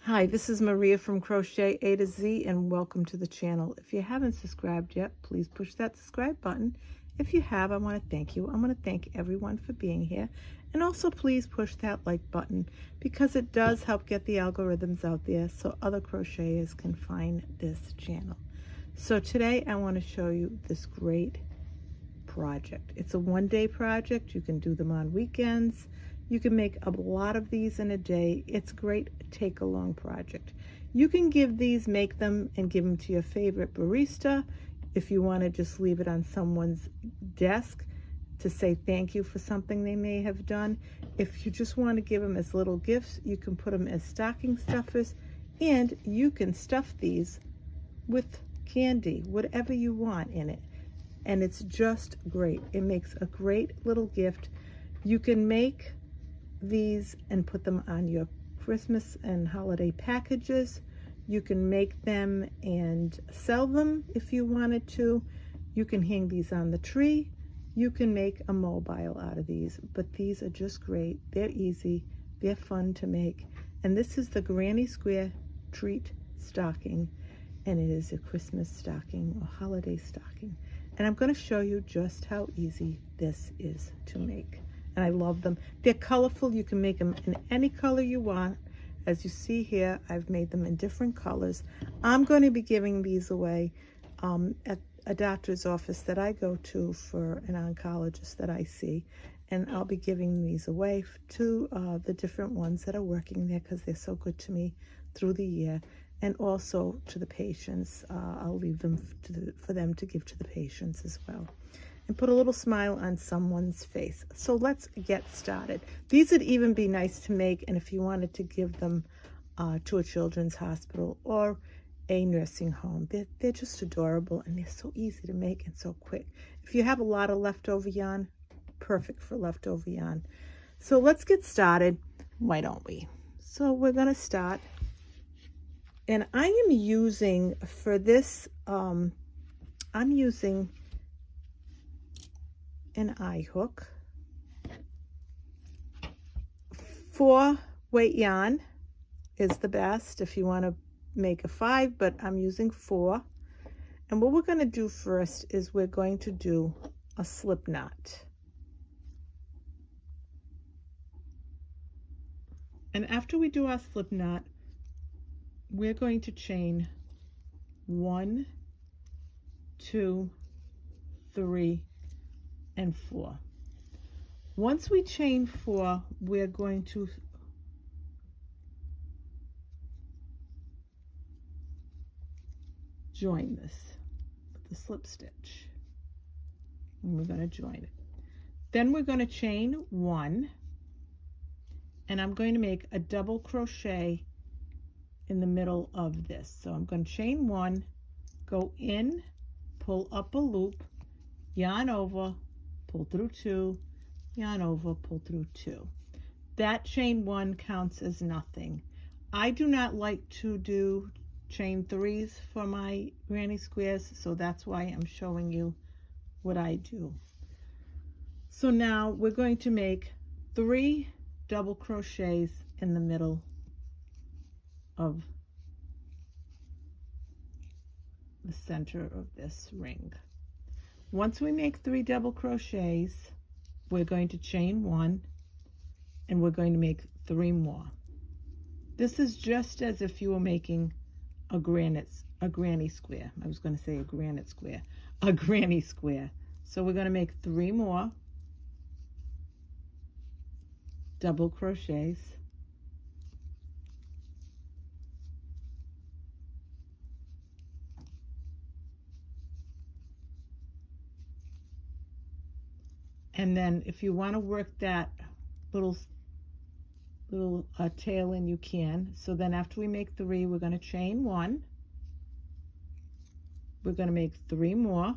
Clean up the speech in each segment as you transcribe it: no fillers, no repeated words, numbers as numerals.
Hi, this is Maria from Crochet A to Z, and welcome to the channel. If you haven't subscribed yet, please push that subscribe button. If you have, I want to thank you. I want to thank everyone for being here. And also please push that like button because it does help get the algorithms out there so other crocheters can find this channel. So today I want to show you this great project. It's a one-day project. You can do them on weekends. You can make a lot of these in a day. It's a great take-along project. You can make them and give them to your favorite barista. If you want to just leave it on someone's desk to say thank you for something they may have done. If you just want to give them as little gifts, you can put them as stocking stuffers, and you can stuff these with candy, whatever you want in it. And it's just great. It makes a great little gift. You can make these and put them on your Christmas and holiday packages. You can make them and sell them if you wanted to. You can hang these on the tree. You can make a mobile out of these, but these are just great. They're easy, they're fun to make. And this is the Granny Square Treat Stocking, and it is a Christmas stocking or holiday stocking. And I'm going to show you just how easy this is to make. And I love them. They're colorful. You can make them in any color you want. As you see here, I've made them in different colors. I'm going to be giving these away at a doctor's office that I go to for an oncologist that I see. And I'll be giving these away to the different ones that are working there because they're so good to me through the year. And also to the patients. I'll leave them for them to give to the patients as well. And put a little smile on someone's face. So let's get started. These would even be nice to make, and if you wanted to give them to a children's hospital or a nursing home. They're just adorable, and they're so easy to make and so quick. If you have a lot of leftover yarn, perfect for leftover yarn. So let's get started, why don't we? So we're going to start. And I am using, for this, I'm using an eye hook, 4 weight yarn is the best if you want to make a 5, but I'm using 4. And what we're going to do first is we're going to do a slip knot. And after we do our slip knot, we're going to chain 1, 2, 3, and 4. Once we chain 4, we're going to join this with the slip stitch, and we're going to join it. Then we're going to chain 1, and I'm going to make a double crochet in the middle of this. So I'm going to chain 1, go in, pull up a loop, yarn over, pull through 2, yarn over, pull through 2. That chain 1 counts as nothing. I do not like to do chain 3s for my granny squares, so that's why I'm showing you what I do. So now we're going to make 3 double crochets in the middle of the center of this ring. Once we make 3 double crochets, we're going to chain 1, and we're going to make 3 more. This is just as if you were making a granny square. I was going to say a granite square, a granny square. So we're going to make 3 more double crochets. And then if you want to work that little tail in, you can. So then after we make 3, we're going to chain 1. We're going to make 3 more.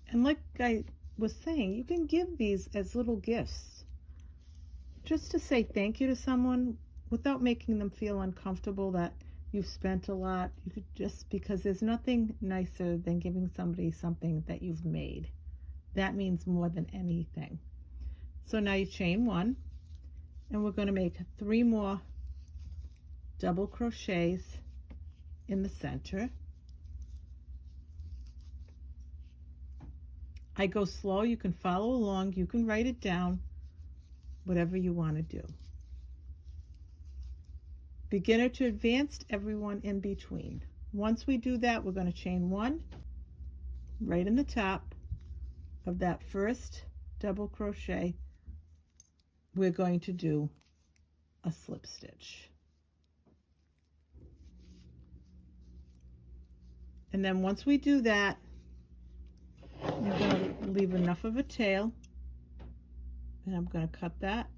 And like I was saying, you can give these as little gifts just to say thank you to someone without making them feel uncomfortable that you've spent a lot. You could just, because there's nothing nicer than giving somebody something that you've made. That means more than anything. So now you chain one, and we're going to make 3 more double crochets in the center. I go slow. You can follow along. You can write it down, whatever you want to do. Beginner to advanced, everyone in between. Once we do that, we're going to chain 1 right in the top of that first double crochet. We're going to do a slip stitch. And then once we do that, I'm going to leave enough of a tail, and I'm going to cut that,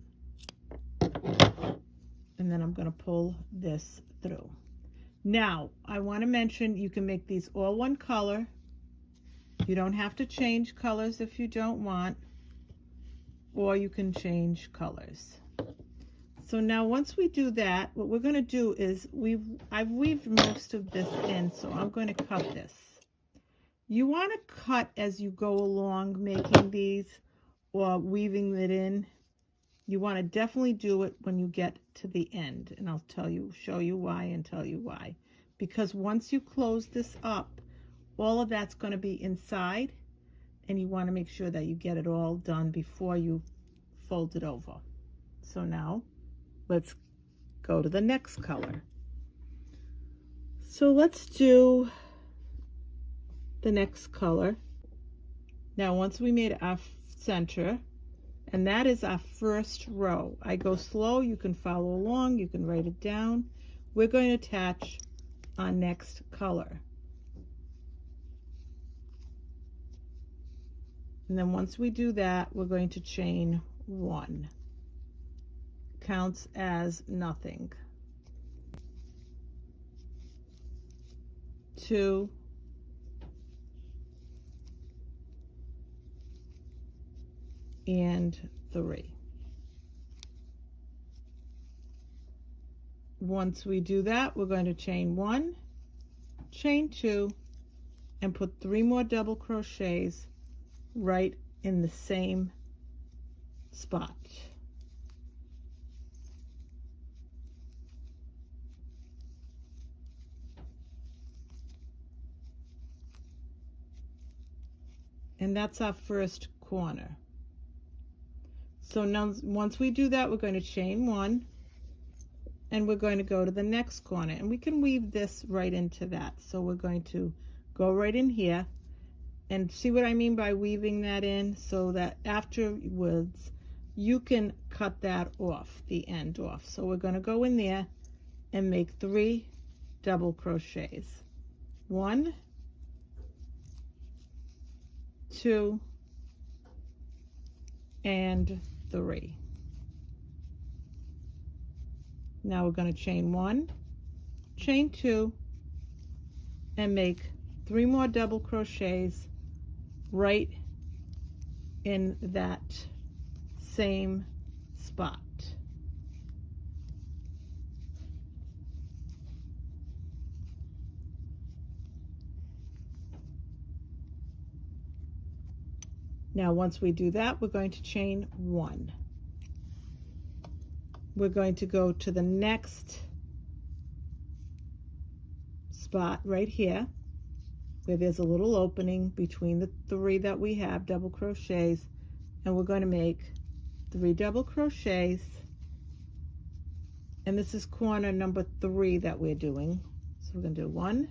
and then I'm going to pull this through. Now, I want to mention you can make these all one color. You don't have to change colors if you don't want, or you can change colors. So now once we do that, what we're going to do is I've weaved most of this in, so I'm going to cut this. You want to cut as you go along making these or weaving it in. You want to definitely do it when you get to the end, and I'll show you why and tell you why. Because once you close this up, all of that's going to be inside, and you want to make sure that you get it all done before you fold it over. So now let's go to the next color. So let's do the next color. Now once we made our center, and that is our first row. I go slow, you can follow along, you can write it down. We're going to attach our next color. And then once we do that, we're going to chain 1. Counts as nothing. 2, and 3. Once we do that, we're going to chain 1, chain 2, and put 3 more double crochets right in the same spot. And that's our first corner. So now once we do that, we're going to chain 1, and we're going to go to the next corner, and we can weave this right into that. So we're going to go right in here, and see what I mean by weaving that in, so that afterwards you can cut that off, the end off. So we're going to go in there and make 3 double crochets. 1, 2, and 3. Now we're going to chain 1, chain 2, and make 3 more double crochets right in that same spot. Now once we do that, we're going to chain 1. We're going to go to the next spot right here, where there's a little opening between the 3 that we have, double crochets, and we're going to make 3 double crochets, and this is corner number 3 that we're doing. So we're going to do 1,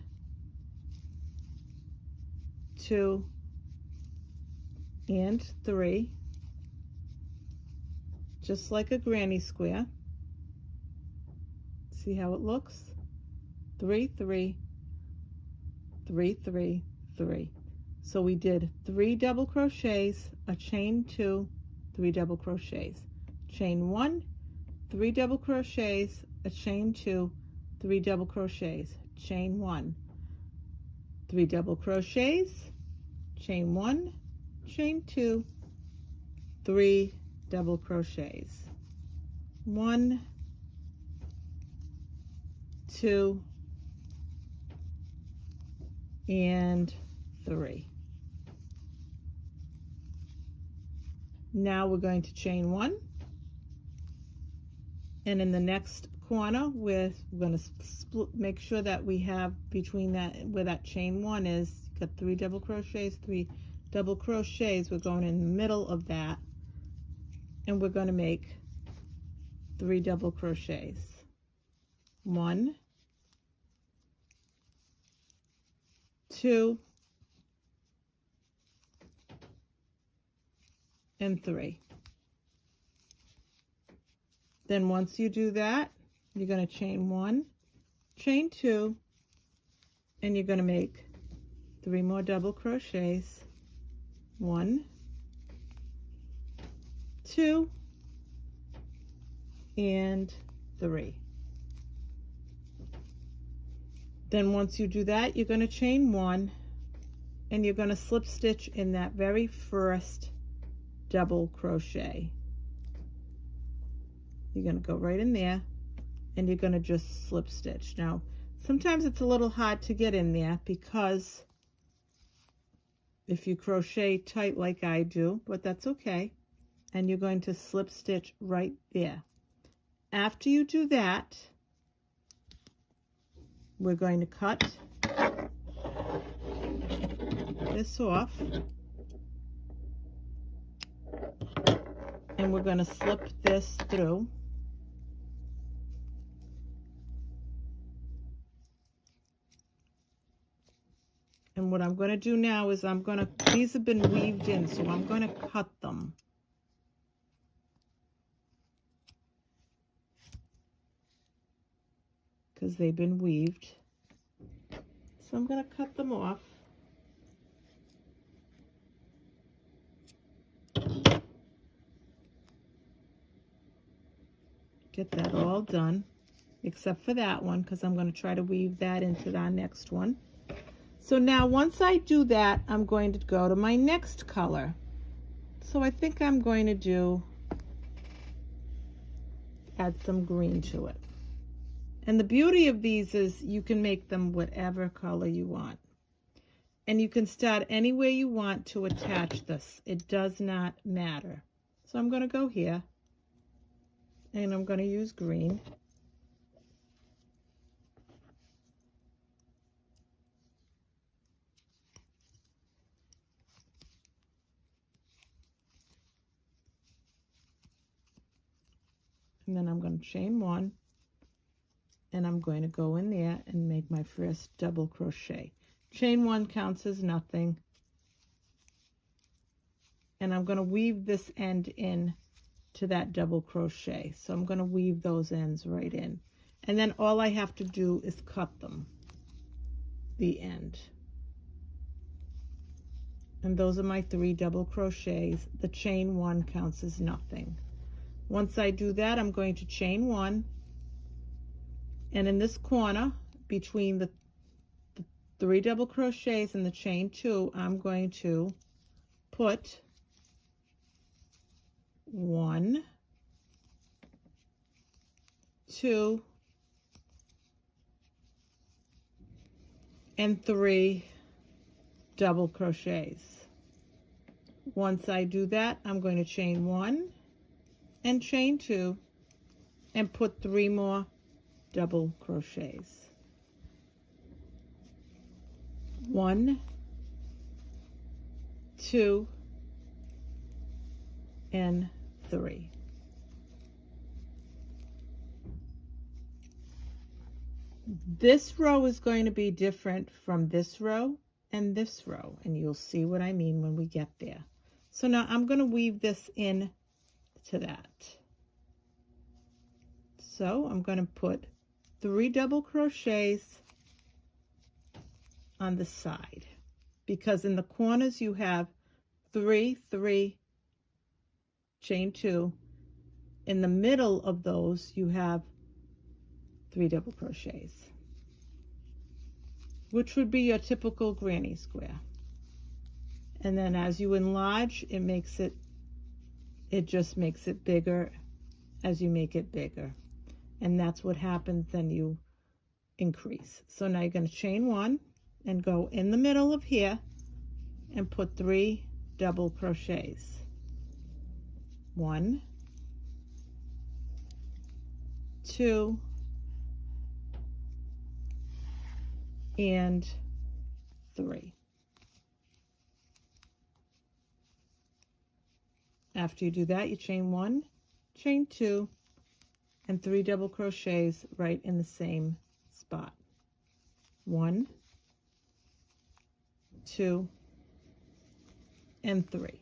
2, and 3, just like a granny square. See how it looks? 3, 3, 3, 3, 3. So we did 3 double crochets, a chain 2, 3 double crochets, chain 1, 3 double crochets, a chain 2, 3 double crochets, chain 1, 3 double crochets, chain 1, chain 2, 3 double crochets. 1, 2, and 3. Now we're going to chain 1, and in the next corner we're going to make sure that we have between that, where that chain 1 is, got 3 double crochets, 3 double crochets. We're going in the middle of that, and we're going to make 3 double crochets. 1, 2, and 3. Then once you do that, you're going to chain 1, chain 2, and you're going to make 3 more double crochets. 1, 2, and 3. Then once you do that, you're going to chain 1, and you're going to slip stitch in that very first double crochet. You're going to go right in there, and you're going to just slip stitch. Now, sometimes it's a little hard to get in there because if you crochet tight like I do, but that's okay. And you're going to slip stitch right there. After you do that, we're going to cut this off, and we're going to slip this through. And what I'm going to do now is these have been weaved in, so I'm going to cut them. Because they've been weaved. So I'm going to cut them off. Get that all done, except for that one, because I'm going to try to weave that into our next one. So now once I do that, I'm going to go to my next color. So I think I'm going to add some green to it. And the beauty of these is you can make them whatever color you want. And you can start anywhere you want to attach this. It does not matter. So I'm going to go here, and I'm going to use green. And then I'm going to chain 1, and I'm going to go in there and make my first double crochet. Chain 1 counts as nothing. And I'm going to weave this end in to that double crochet. So I'm going to weave those ends right in. And then all I have to do is cut them, the end. And those are my 3 double crochets. The chain 1 counts as nothing. Once I do that, I'm going to chain 1. And in this corner, between the 3 double crochets and the chain 2, I'm going to put 1, 2, and 3 double crochets. Once I do that, I'm going to chain 1 and chain 2 and put 3 more double crochets. 1, 2, and 3. This row is going to be different from this row and this row, and you'll see what I mean when we get there. So now I'm going to weave this in to that. So I'm going to put 3 double crochets on the side, because in the corners you have 3, 3, chain 2. In the middle of those you have 3 double crochets, which would be your typical granny square. And then as you enlarge, it just makes it bigger as you make it bigger. And that's what happens, then you increase. So now you're going to chain 1 and go in the middle of here and put 3 double crochets. 1, 2, and 3. After you do that, you chain 1, chain 2, and 3 double crochets right in the same spot. 1, 2, and 3.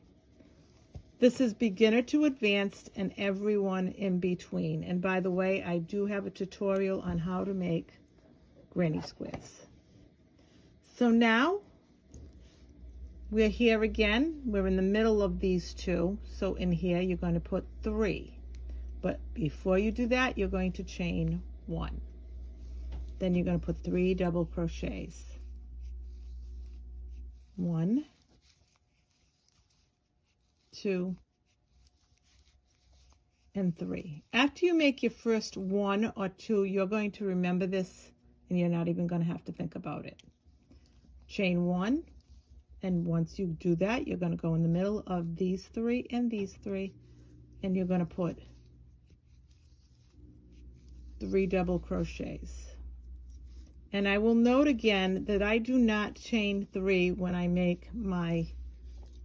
This is beginner to advanced and everyone in between. And by the way, I do have a tutorial on how to make granny squares. So now we're here again. We're in the middle of these two. So in here, you're going to put 3. But before you do that, you're going to chain 1. Then you're going to put 3 double crochets. 1, 2, and 3. After you make your first 1 or 2, you're going to remember this and you're not even going to have to think about it. Chain 1, and once you do that, you're going to go in the middle of these 3 and these 3, and you're going to put 3 double crochets. And I will note again that I do not chain 3 when I make my,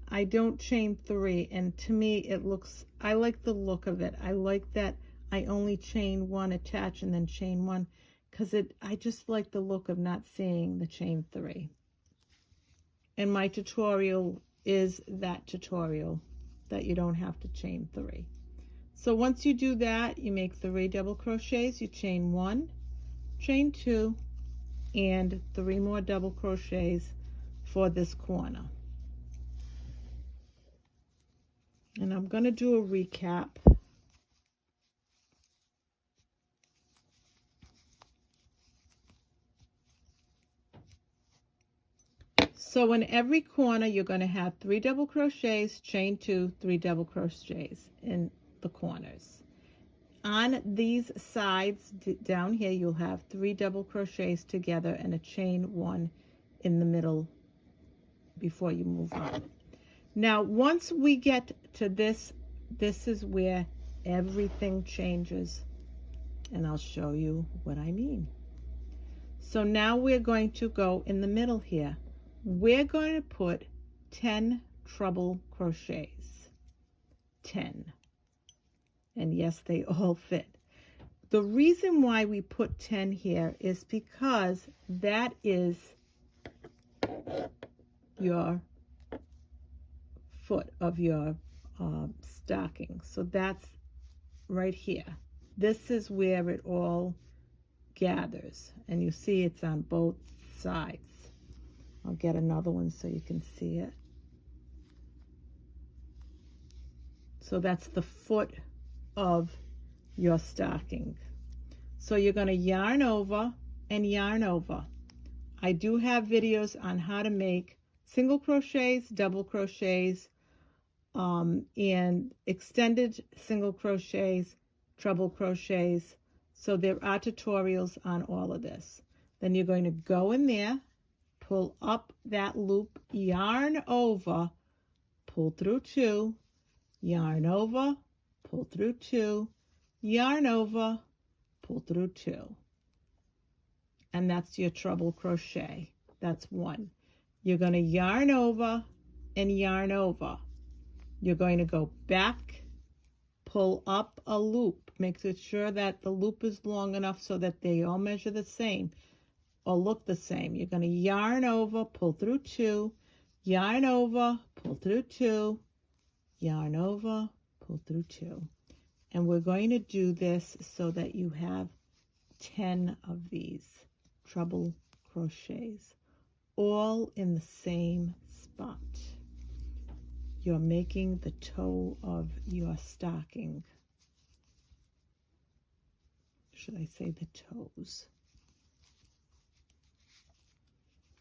I don't chain 3, and to me it looks, I like the look of it. I like that I only chain 1, attach, and then chain 1, because I just like the look of not seeing the chain 3. And my tutorial is that tutorial, that you don't have to chain 3. So once you do that, you make 3 double crochets, you chain 1, chain 2, and 3 more double crochets for this corner. And I'm going to do a recap. So in every corner, you're going to have 3 double crochets, chain 2, 3 double crochets in the corners. On these sides down here, you'll have 3 double crochets together and a chain 1 in the middle before you move on. Now, once we get to this, this is where everything changes, and I'll show you what I mean. So now we're going to go in the middle here. We're going to put 10 treble crochets. 10. And yes, they all fit. The reason why we put 10 here is because that is your foot of your stocking. So that's right here. This is where it all gathers. And you see it's on both sides. I'll get another one so you can see it. So that's the foot of your stocking. So you're going to yarn over and yarn over. I do have videos on how to make single crochets, double crochets, and extended single crochets, treble crochets. So there are tutorials on all of this. Then you're going to go in there, pull up that loop, yarn over, pull through 2, yarn over, pull through 2, yarn over, pull through 2. And that's your treble crochet. That's 1. You're going to yarn over and yarn over. You're going to go back, pull up a loop. Make sure that the loop is long enough so that they all measure the same or look the same. You're going to yarn over, pull through 2, yarn over, pull through 2, yarn over, pull through 2. And we're going to do this so that you have 10 of these treble crochets, all in the same spot. You're making the toe of your stocking. Should I say the toes?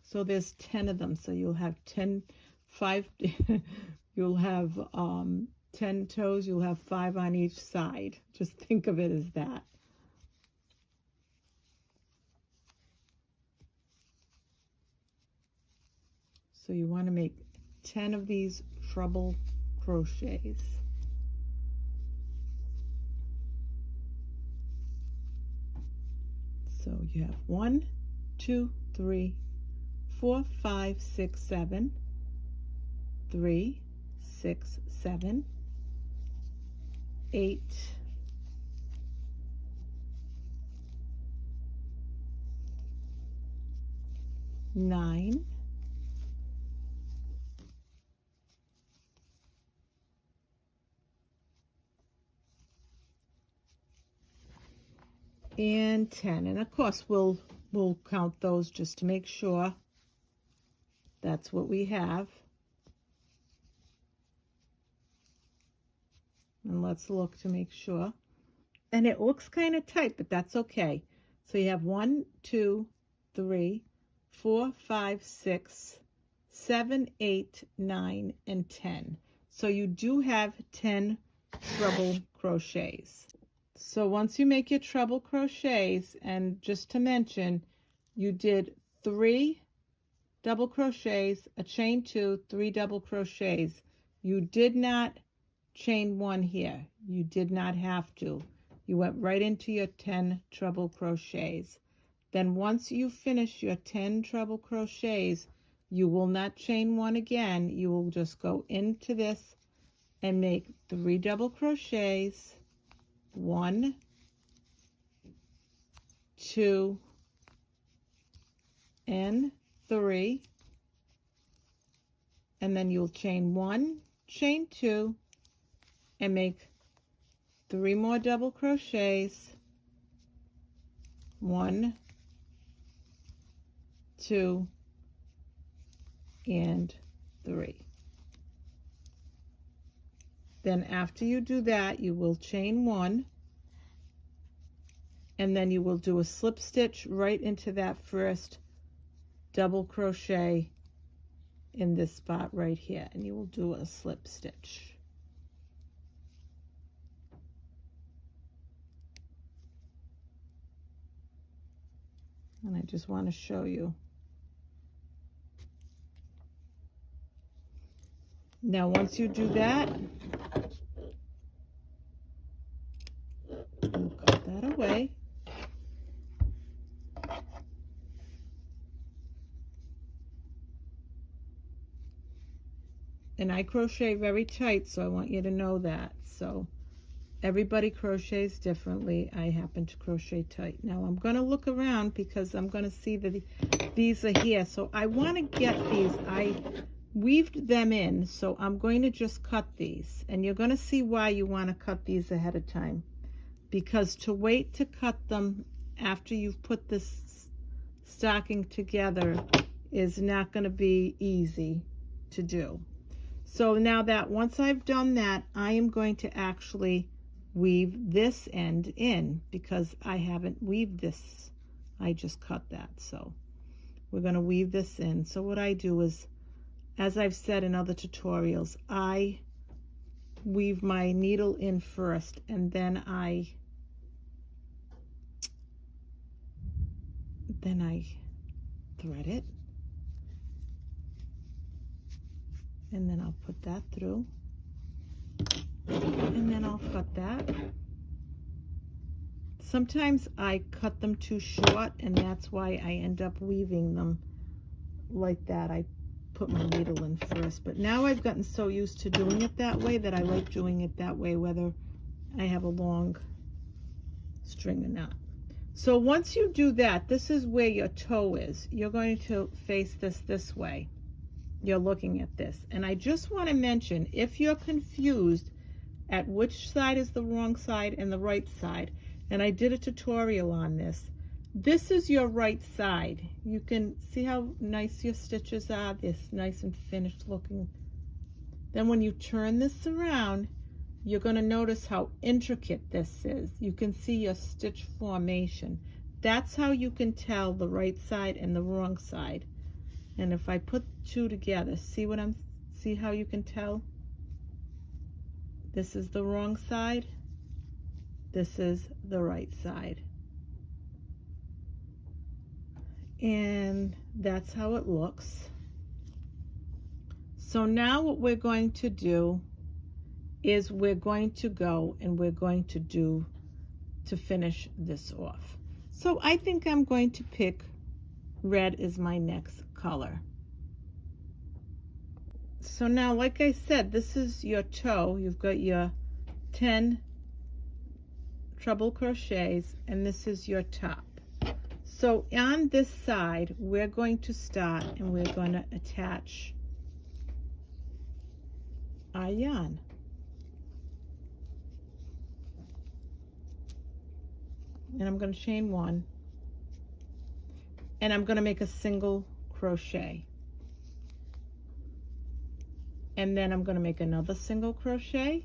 So there's 10 of them, so you'll have 5, you'll have 10 toes, you'll have 5 on each side. Just think of it as that. So you want to make 10 of these treble crochets. So you have 1, 2, 3, 4, 5, 6, 7, 3, 6, 7, 8, 9, and 10. And of course we'll count those just to make sure that's what we have. And let's look to make sure. And it looks kind of tight, but that's okay. So you have 1, 2, 3, 4, 5, 6, 7, 8, 9, and 10. So you do have 10 treble crochets. So once you make your treble crochets, and just to mention, you did 3 double crochets, a chain 2, 3 double crochets. You did not chain 1 here. You did not have to. You went right into your 10 treble crochets. Then once you finish your 10 treble crochets, you will not chain 1 again. You will just go into this and make 3 double crochets. 1, 2, and 3, and then you'll chain 1, chain 2, and make 3 more double crochets. 1, 2, and 3. Then after you do that, you will chain 1, and then you will do a slip stitch right into that first double crochet in this spot right here, and you will do a slip stitch. And I just want to show you. Now once you do that, we'll cut that away. And I crochet very tight, so I want you to know that. So everybody crochets differently. I happen to crochet tight. Now I'm going to look around because I'm going to see that these are here. So I want to get these. I weaved them in, so I'm going to just cut these. And you're going to see why you want to cut these ahead of time. Because to wait to cut them after you've put this stocking together is not going to be easy to do. So now that once I've done that, I am going to actually weave this end in because I haven't weaved this. I just cut that. So we're going to weave this in. So what I do is, as I've said in other tutorials, I weave my needle in first, and then I thread it, and then I'll put that through, and then I'll cut that. Sometimes I cut them too short, and that's why I end up weaving them like that. I put my needle in first, but now I've gotten so used to doing it that way that I like doing it that way whether I have a long string or not. So once you do that, this is where your toe is. You're going to face this way. You're looking at this, and I just want to mention, if you're confused at which side is the wrong side and the right side, and I did a tutorial on this, this is your right side. You can see how nice your stitches are. This nice and finished looking. Then when you turn this around, you're going to notice how intricate this is. You can see your stitch formation. That's how you can tell the right side and the wrong side. And if I put two together, see how you can tell? This is the wrong side. This is the right side. And that's how it looks. So now what we're going to do is we're going to go and we're going to do to finish this off. So I think I'm going to pick red as my next color. So now, like I said, this is your toe. You've got your 10 treble crochets, and this is your top. So on this side, we're going to start and we're going to attach our yarn. And I'm going to chain 1, and I'm going to make a single crochet, and then I'm going to make another single crochet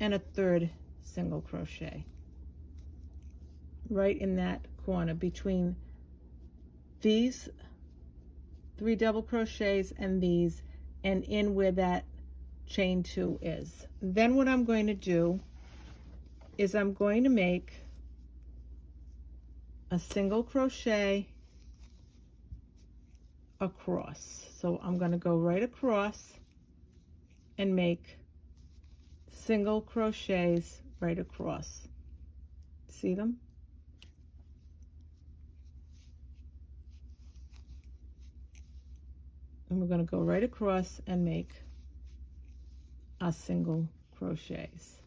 and a third single crochet right in that corner between these 3 double crochets and these, and in where that chain 2 is. Then what I'm going to do is I'm going to make a single crochet across. So I'm going to go right across and make single crochets right across. See them? And we're going to go right across and make our single crochets.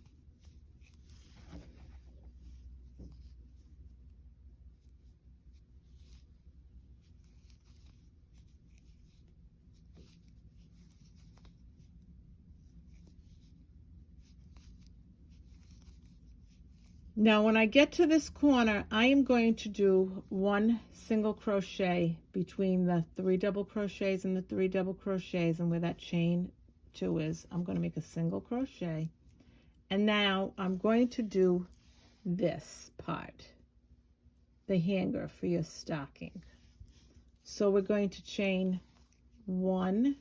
Now when I get to this corner, I am going to do 1 single crochet between the 3 double crochets and the 3 double crochets, and where that chain 2 is, I'm going to make a single crochet. And now I'm going to do this part, the hanger for your stocking. So we're going to chain 1,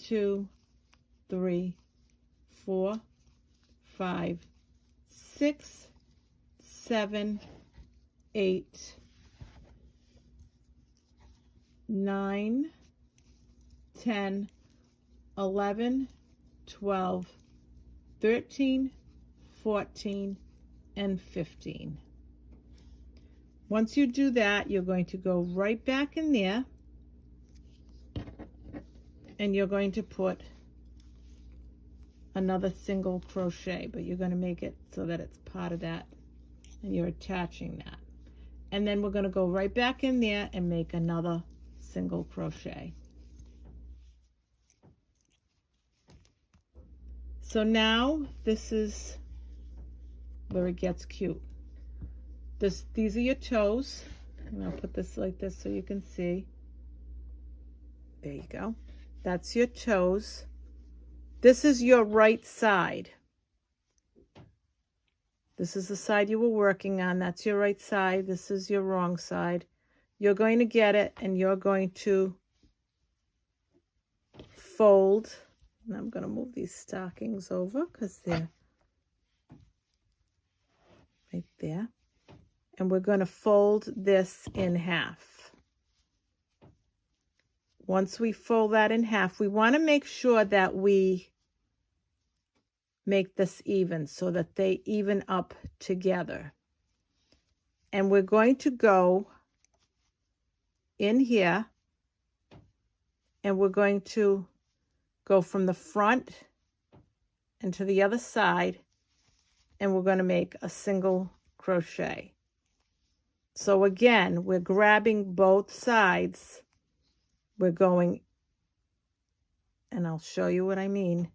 2, 3, 4, 5, 6, 7, 8, 9, 10, 11, 12, 13, 14, and 15. Once you do that, you're going to go right back in there and you're going to put another single crochet, but you're going to make it so that it's part of that and you're attaching that. And then we're going to go right back in there and make another single crochet. So now this is where it gets cute. These are your toes, and I'll put this like this so you can see. There you go. That's your toes. This is your right side. This is the side you were working on. That's your right side. This is your wrong side. You're going to get it and you're going to fold. And I'm going to move these stockings over because they're right there. And we're going to fold this in half. Once we fold that in half, we want to make sure that we make this even so that they even up together. And we're going to go in here and we're going to go from the front and to the other side, and we're going to make a single crochet. So again, we're grabbing both sides. We're going, and I'll show you what I mean.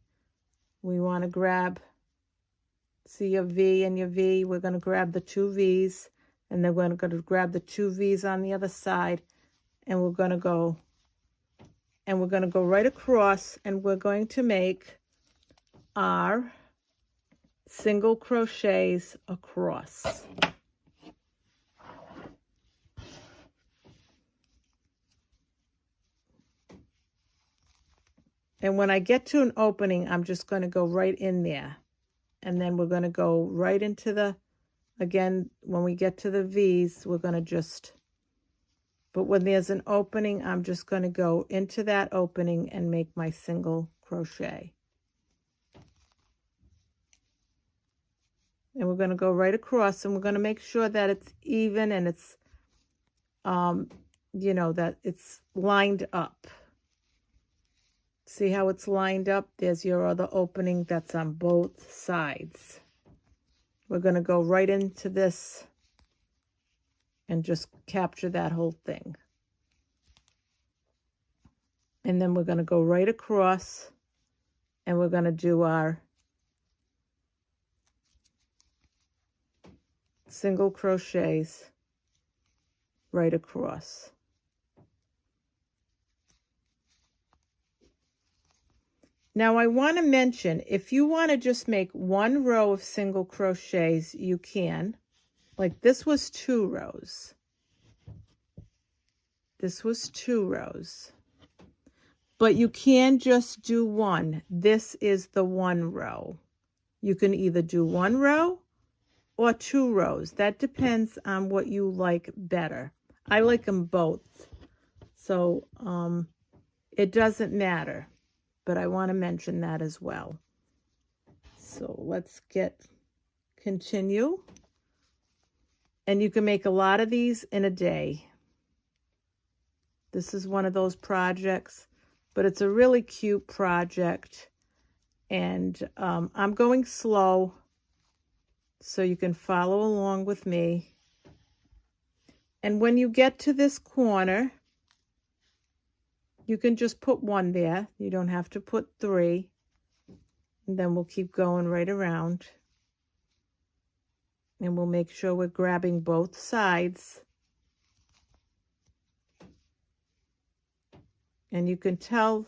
We want to grab, see your V and your V. We're going to grab the 2 V's, and then we're going to grab the 2 V's on the other side, and we're going to go right across, and we're going to make our single crochets across. And when I get to an opening, I'm just going to go right in there. And then we're going to go right into the, again, when we get to the V's, we're going to just, but when there's an opening, I'm just going to go into that opening and make my single crochet. And we're going to go right across, and we're going to make sure that it's even and it's, you know, that it's lined up. See how it's lined up? There's your other opening that's on both sides. We're going to go right into this and just capture that whole thing. And then we're going to go right across, and we're going to do our single crochets right across. Now I want to mention, if you want to just make one row of single crochets, you can. Like this was 2 rows. This was 2 rows. But you can just do one. This is the 1 row. You can either do 1 row or 2 rows. That depends on what you like better. I like them both. So it doesn't matter. But I want to mention that as well. So let's continue. And you can make a lot of these in a day. This is one of those projects, but it's a really cute project. And I'm going slow so you can follow along with me. And when you get to this corner, you can just put 1 there. You don't have to put 3. And then we'll keep going right around. And we'll make sure we're grabbing both sides. And you can tell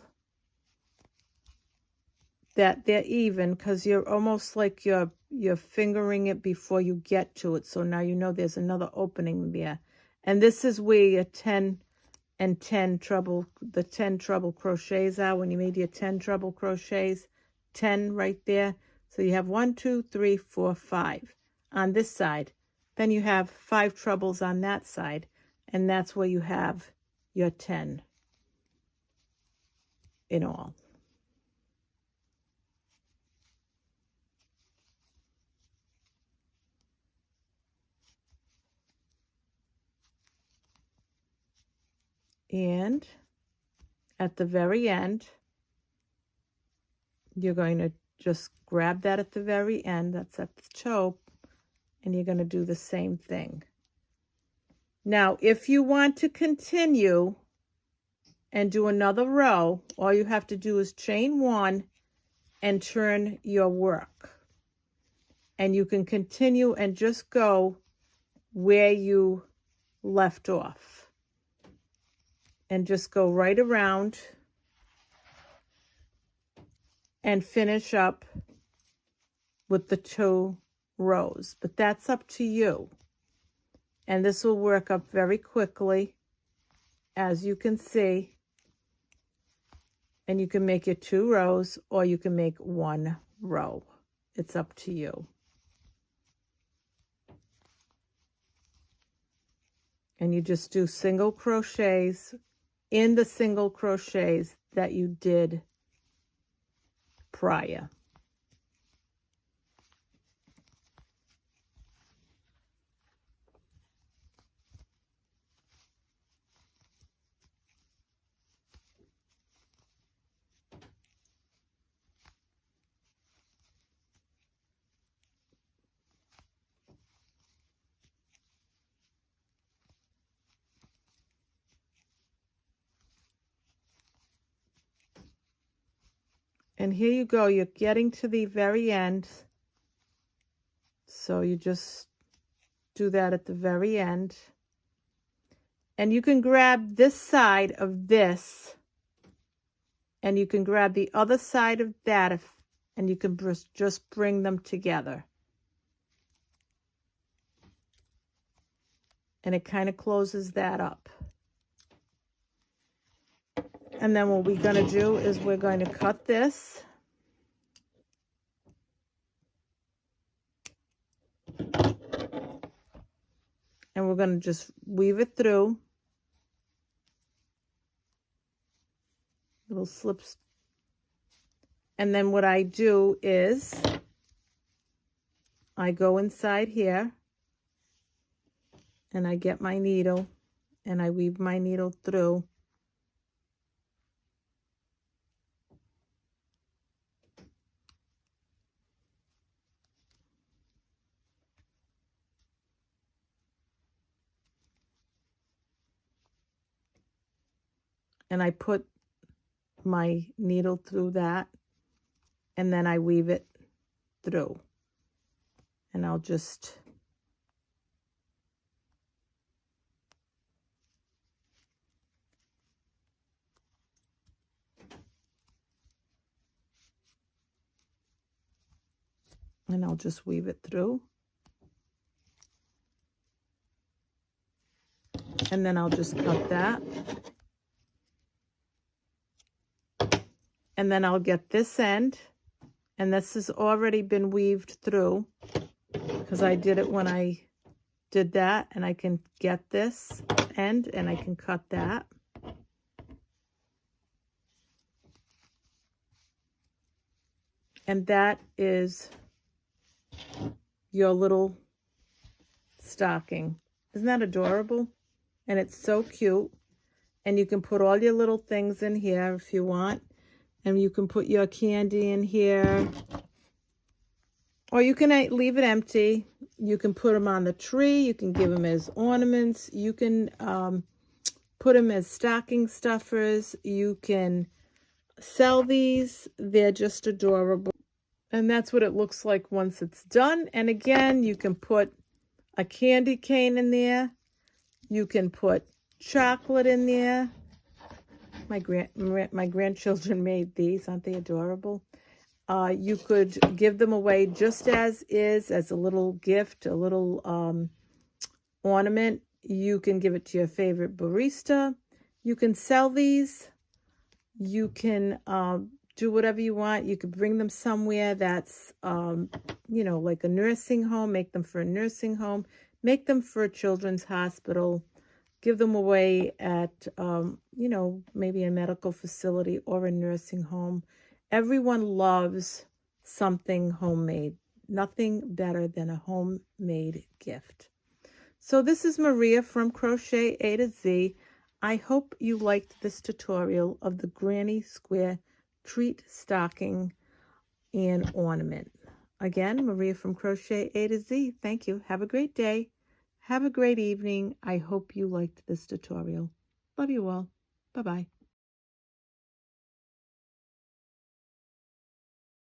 that they're even because you're almost like you're fingering it before you get to it. So now you know there's another opening there. And this is where your 10 and 10 treble, the 10 treble crochets are. When you made your 10 treble crochets, 10 right there. So you have 1, 2, 3, 4, 5 on this side. Then you have 5 trebles on that side, and that's where you have your 10 in all. And at the very end, you're going to just grab that at the very end, that's at the toe, and you're going to do the same thing. Now, if you want to continue and do another row, all you have to do is chain 1 and turn your work. And you can continue and just go where you left off. And just go right around and finish up with the 2 rows. But that's up to you. And this will work up very quickly, as you can see. And you can make your 2 rows, or you can make 1 row. It's up to you. And you just do single crochets in the single crochets that you did prior. And here you go, you're getting to the very end. So you just do that at the very end. And you can grab this side of this, and you can grab the other side of that, and you can just bring them together. And it kind of closes that up. And then what we're going to do is we're going to cut this. And we're going to just weave it through. Little slips. And then what I do is I go inside here and I get my needle and I weave my needle through. And I put my needle through that, and then I weave it through. And I'll just weave it through. And then I'll just cut that. And then I'll get this end, and this has already been weaved through because I did it when I did that, and I can get this end and I can cut that. And that is your little stocking. Isn't that adorable? And it's so cute. And you can put all your little things in here if you want. And you can put your candy in here. Or you can leave it empty. You can put them on the tree. You can give them as ornaments. You can put them as stocking stuffers. You can sell these. They're just adorable. And that's what it looks like once it's done. And again, you can put a candy cane in there. You can put chocolate in there. My grandchildren made these. Aren't they adorable? You could give them away just as is, as a little gift, a little ornament. You can give it to your favorite barista. You can sell these. You can do whatever you want. You could bring them somewhere that's, you know, like a nursing home. Make them for a nursing home. Make them for a children's hospital. Give them away at, you know, maybe a medical facility or a nursing home. Everyone loves something homemade. Nothing better than a homemade gift. So this is Maria from Crochet A to Z. I hope you liked this tutorial of the Granny Square Treat Stocking and Ornament. Again, Maria from Crochet A to Z. Thank you. Have a great day. Have a great evening. I hope you liked this tutorial. Love you all. Bye-bye.